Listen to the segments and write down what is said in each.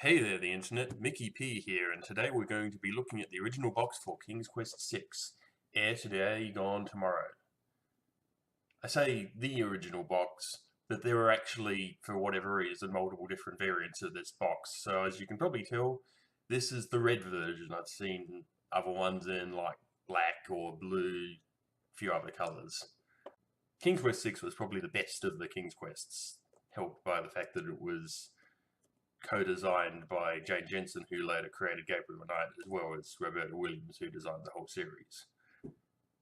Hey there, the internet. Mickey P here, and today we're going to be looking at the original box for King's Quest VI, Heir Today, Gone Tomorrow. I say the original box, but there are actually, for whatever reason, multiple different variants of this box. So as you can probably tell, this is the red version. I've seen other ones in like black or blue, a few other colours. King's Quest VI was probably the best of the King's Quests, helped by the fact that it was co-designed by Jane Jensen, who later created Gabriel Knight, as well as Roberta Williams, who designed the whole series.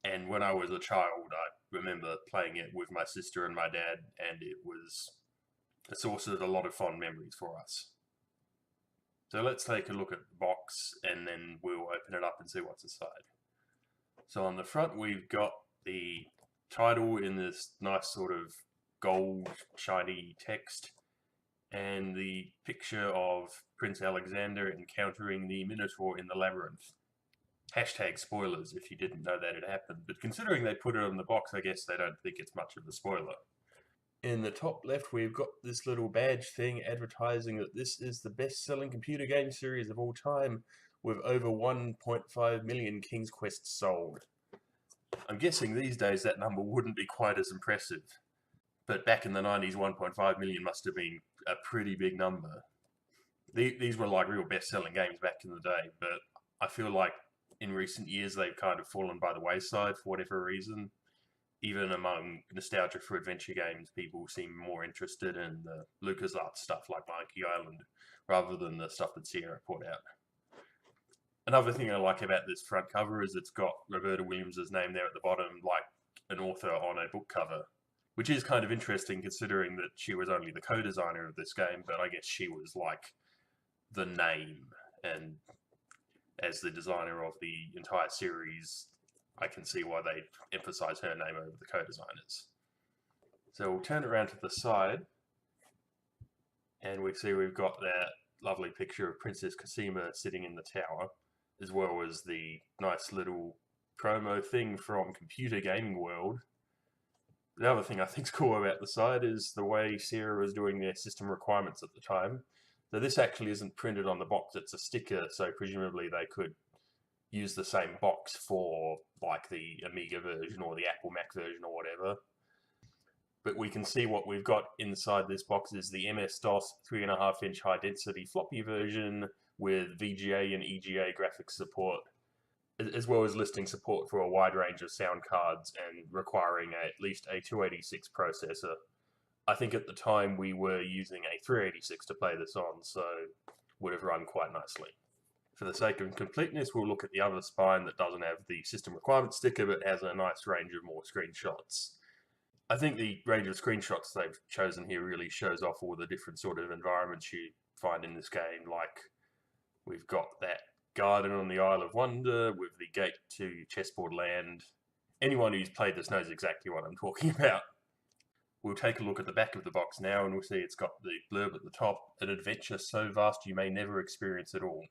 And when I was a child, I remember playing it with my sister and my dad, and it was a source of a lot of fond memories for us. So let's take a look at the box, and then we'll open it up and see what's inside. So on the front, we've got the title in this nice sort of gold, shiny text, and the picture of Prince Alexander encountering the Minotaur in the labyrinth. Hashtag spoilers if you didn't know that had happened, but considering they put it on the box, I guess they don't think it's much of a spoiler. In the top left, we've got this little badge thing advertising that this is the best-selling computer game series of all time, with over 1.5 million King's Quests sold. I'm guessing these days that number wouldn't be quite as impressive, but back in the 90s, 1.5 million must have been a pretty big number. These were like real best-selling games back in the day, but I feel like in recent years they've kind of fallen by the wayside for whatever reason. Even among nostalgia for adventure games, people seem more interested in the LucasArts stuff like Monkey Island rather than the stuff that Sierra put out. Another thing I like about this front cover is it's got Roberta Williams' name there at the bottom, like an author on a book cover, which is kind of interesting considering that she was only the co-designer of this game, but I guess she was like the name, and as the designer of the entire series, I can see why they emphasize her name over the co-designers. So we'll turn it around to the side, and we see we've got that lovely picture of Princess Cosima sitting in the tower, as well as the nice little promo thing from Computer Gaming World. The other thing I think is cool about the side is the way Sierra was doing their system requirements at the time. So this actually isn't printed on the box, it's a sticker, so presumably they could use the same box for like the Amiga version or the Apple Mac version or whatever. But we can see what we've got inside this box is the MS-DOS 3.5-inch high-density floppy version with VGA and EGA graphics support, as well as listing support for a wide range of sound cards and requiring at least a 286 processor. I think at the time we were using a 386 to play this on, so would have run quite nicely. For the sake of completeness, we'll look at the other spine that doesn't have the system requirement sticker but has a nice range of more screenshots. I think the range of screenshots they've chosen here really shows off all the different sort of environments you find in this game, like we've got that garden on the Isle of Wonder with the gate to Chessboard Land. Anyone who's played this knows exactly what I'm talking about. We'll take a look at the back of the box now and we'll see it's got the blurb at the top, an adventure so vast you may never experience it all.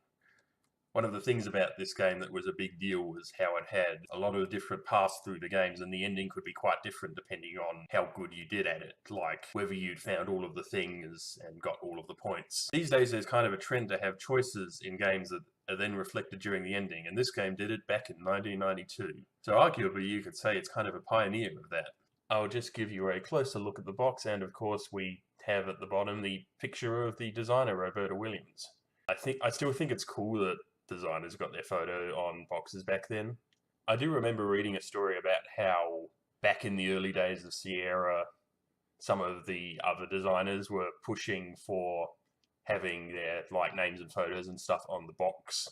One of the things about this game that was a big deal was how it had a lot of different paths through the games, and the ending could be quite different depending on how good you did at it, like whether you'd found all of the things and got all of the points. These days there's kind of a trend to have choices in games that are then reflected during the ending, and this game did it back in 1992. So arguably you could say it's kind of a pioneer of that. I'll just give you a closer look at the box, and of course we have at the bottom the picture of the designer, Roberta Williams. I still think it's cool that designers got their photo on boxes back then. I do remember reading a story about how back in the early days of Sierra, some of the other designers were pushing for having their like names and photos and stuff on the box.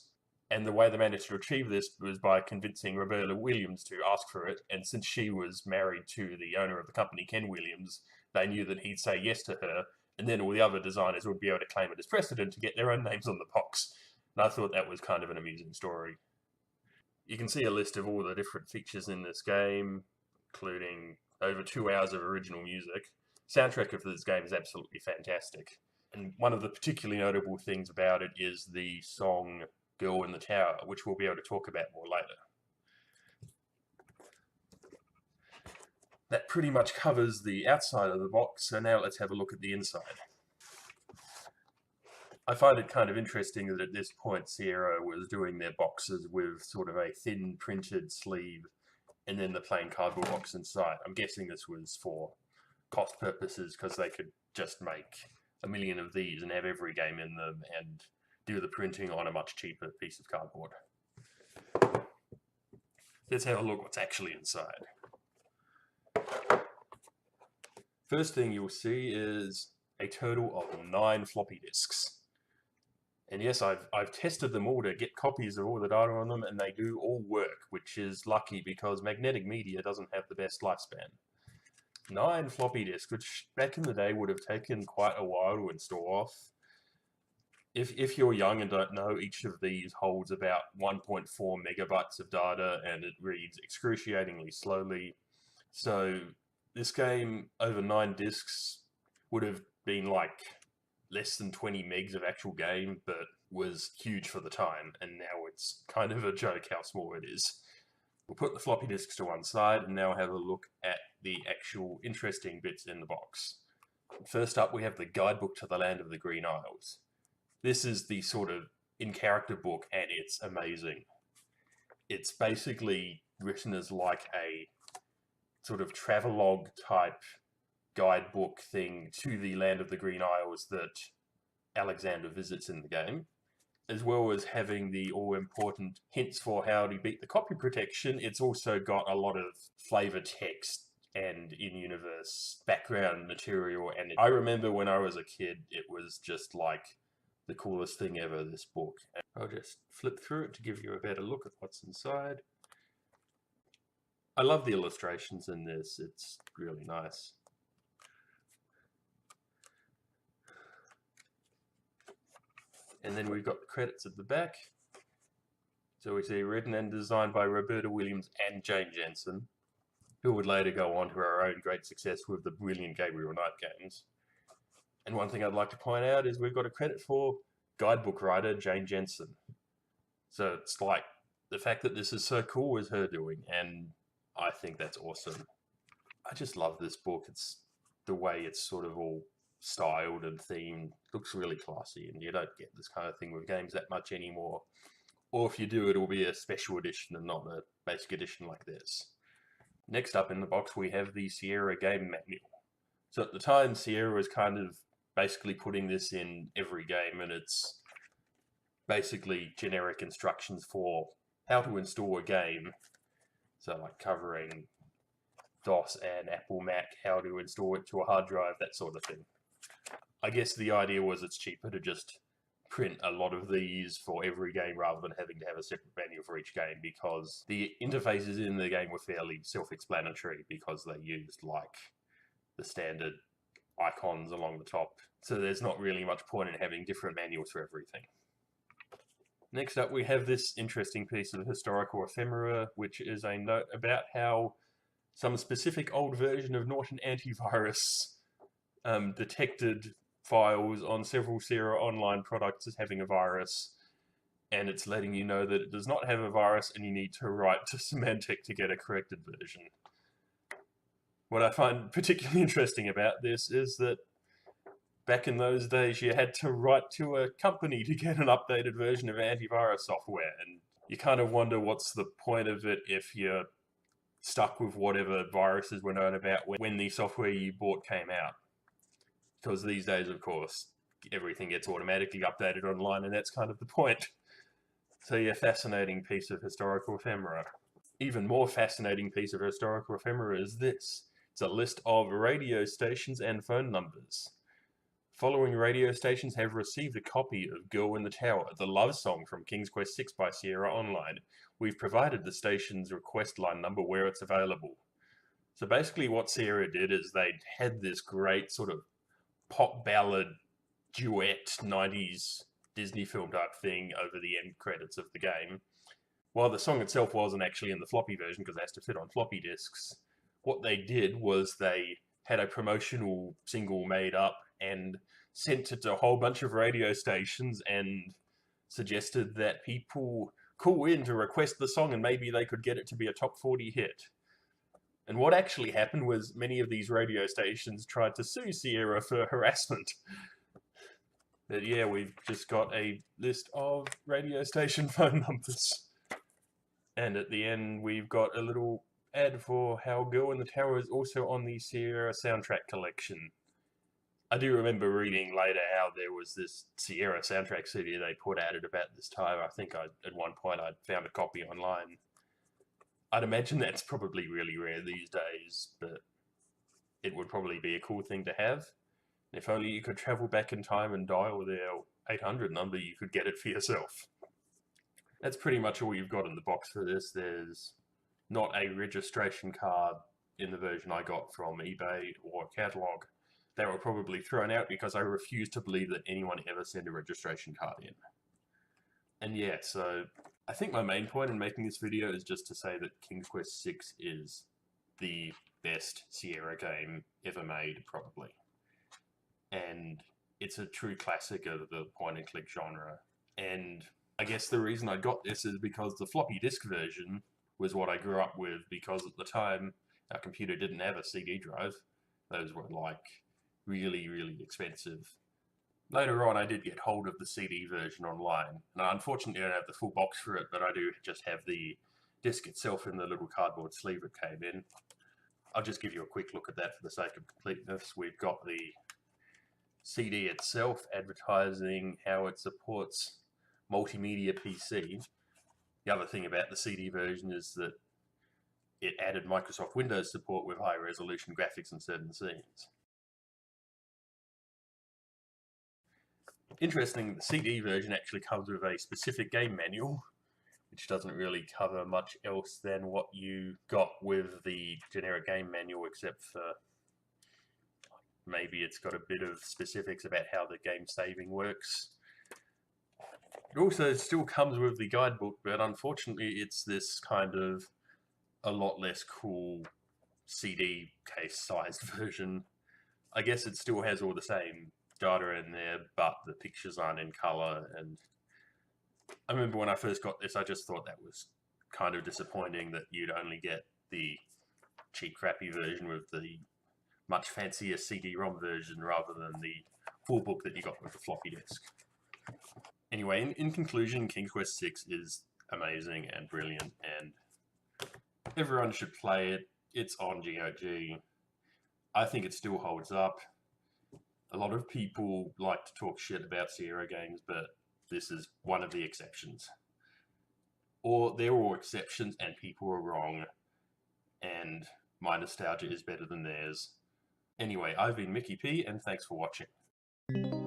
And the way they managed to achieve this was by convincing Roberta Williams to ask for it. And since she was married to the owner of the company, Ken Williams, they knew that he'd say yes to her, and then all the other designers would be able to claim it as precedent to get their own names on the box. And I thought that was kind of an amusing story. You can see a list of all the different features in this game, including over 2 hours of original music. Soundtrack of this game is absolutely fantastic. And one of the particularly notable things about it is the song Girl in the Tower, which we'll be able to talk about more later. That pretty much covers the outside of the box, so now let's have a look at the inside. I find it kind of interesting that at this point Sierra was doing their boxes with sort of a thin printed sleeve and then the plain cardboard box inside. I'm guessing this was for cost purposes because they could just make a million of these and have every game in them and do the printing on a much cheaper piece of cardboard. Let's have a look what's actually inside. First thing you'll see is a total of 9 floppy disks. And yes, I've tested them all to get copies of all the data on them, and they do all work, which is lucky because magnetic media doesn't have the best lifespan. 9 floppy disks, which back in the day would have taken quite a while to install off. If you're young and don't know, each of these holds about 1.4 megabytes of data, and it reads excruciatingly slowly. So this game over 9 disks would have been like less than 20 megs of actual game, but was huge for the time, and now it's kind of a joke how small it is. We'll put the floppy disks to one side and now have a look at the actual interesting bits in the box. First up, we have the guidebook to the Land of the Green Isles. This is the sort of in-character book, and it's amazing. It's basically written as like a sort of travelogue type guidebook thing to the Land of the Green Isles that Alexander visits in the game, as well as having the all-important hints for how to beat the copy protection. It's also got a lot of flavor text and in-universe background material, and I remember when I was a kid, it was just like the coolest thing ever, this book. I'll just flip through it to give you a better look at what's inside. I love the illustrations in this, it's really nice. And then we've got the credits at the back. So we see written and designed by Roberta Williams and Jane Jensen, who would later go on to her own great success with the brilliant Gabriel Knight games. And one thing I'd like to point out is we've got a credit for guidebook writer Jane Jensen. So it's like, the fact that this is so cool is her doing, and I think that's awesome. I just love this book. It's the way it's sort of all styled and themed, looks really classy, and you don't get this kind of thing with games that much anymore. Or if you do, it'll be a special edition and not a basic edition like this. Next up in the box, we have the Sierra game manual. So at the time, Sierra was kind of basically putting this in every game, and it's basically generic instructions for how to install a game. So like covering DOS and Apple Mac, how to install it to a hard drive, that sort of thing. I guess the idea was it's cheaper to just print a lot of these for every game rather than having to have a separate manual for each game, because the interfaces in the game were fairly self-explanatory because they used like the standard icons along the top. So there's not really much point in having different manuals for everything. Next up, we have this interesting piece of historical ephemera, which is a note about how some specific old version of Norton Antivirus detected files on several Sierra Online products as having a virus, and it's letting you know that it does not have a virus and you need to write to Symantec to get a corrected version. What I find particularly interesting about this is that back in those days you had to write to a company to get an updated version of antivirus software, and you kind of wonder what's the point of it if you're stuck with whatever viruses were known about when the software you bought came out. Because these days, of course, everything gets automatically updated online, and that's kind of the point. So yeah, fascinating piece of historical ephemera. Even more fascinating piece of historical ephemera is this. It's a list of radio stations and phone numbers. Following radio stations have received a copy of Girl in the Tower, the love song from King's Quest VI by Sierra Online. We've provided the station's request line number where it's available. So basically what Sierra did is they had this great sort of pop ballad duet 90s Disney film type thing over the end credits of the game. While the song itself wasn't actually in the floppy version because it has to fit on floppy disks, what they did was they had a promotional single made up and sent it to a whole bunch of radio stations and suggested that people call in to request the song and maybe they could get it to be a top 40 hit. And what actually happened was many of these radio stations tried to sue Sierra for harassment. But yeah, we've just got a list of radio station phone numbers. And at the end, we've got a little ad for how Girl in the Tower is also on the Sierra soundtrack collection. I do remember reading later how there was this Sierra soundtrack CD they put out at about this time. I think at one point I'd found a copy online. I'd imagine that's probably really rare these days, but it would probably be a cool thing to have. If only you could travel back in time and dial their 800 number, you could get it for yourself. That's pretty much all you've got in the box for this. There's not a registration card in the version I got from eBay or a catalogue. They were probably thrown out because I refuse to believe that anyone ever sent a registration card in. And yeah, so I think my main point in making this video is just to say that King's Quest VI is the best Sierra game ever made, probably. And it's a true classic of the point-and-click genre. And I guess the reason I got this is because the floppy disk version was what I grew up with, because at the time our computer didn't have a CD drive. Those were like really, really expensive. Later on I did get hold of the CD version online. Now unfortunately I don't have the full box for it, but I do just have the disc itself in the little cardboard sleeve it came in. I'll just give you a quick look at that for the sake of completeness. We've got the CD itself advertising how it supports multimedia PC. The other thing about the CD version is that it added Microsoft Windows support with high resolution graphics in certain scenes. Interesting, the CD version actually comes with a specific game manual, which doesn't really cover much else than what you got with the generic game manual, except for maybe it's got a bit of specifics about how the game saving works. It also still comes with the guidebook, but unfortunately it's this kind of a lot less cool CD case sized version. I guess it still has all the same data in there, but the pictures aren't in color. And I remember when I first got this, I just thought that was kind of disappointing that you'd only get the cheap, crappy version with the much fancier CD-ROM version rather than the full book that you got with the floppy disk. Anyway, in conclusion, King's Quest VI is amazing and brilliant, and everyone should play it. It's on GOG. I think it still holds up. A lot of people like to talk shit about Sierra games, but this is one of the exceptions. Or they're all exceptions and people are wrong, and my nostalgia is better than theirs. Anyway, I've been Mickey P, and thanks for watching.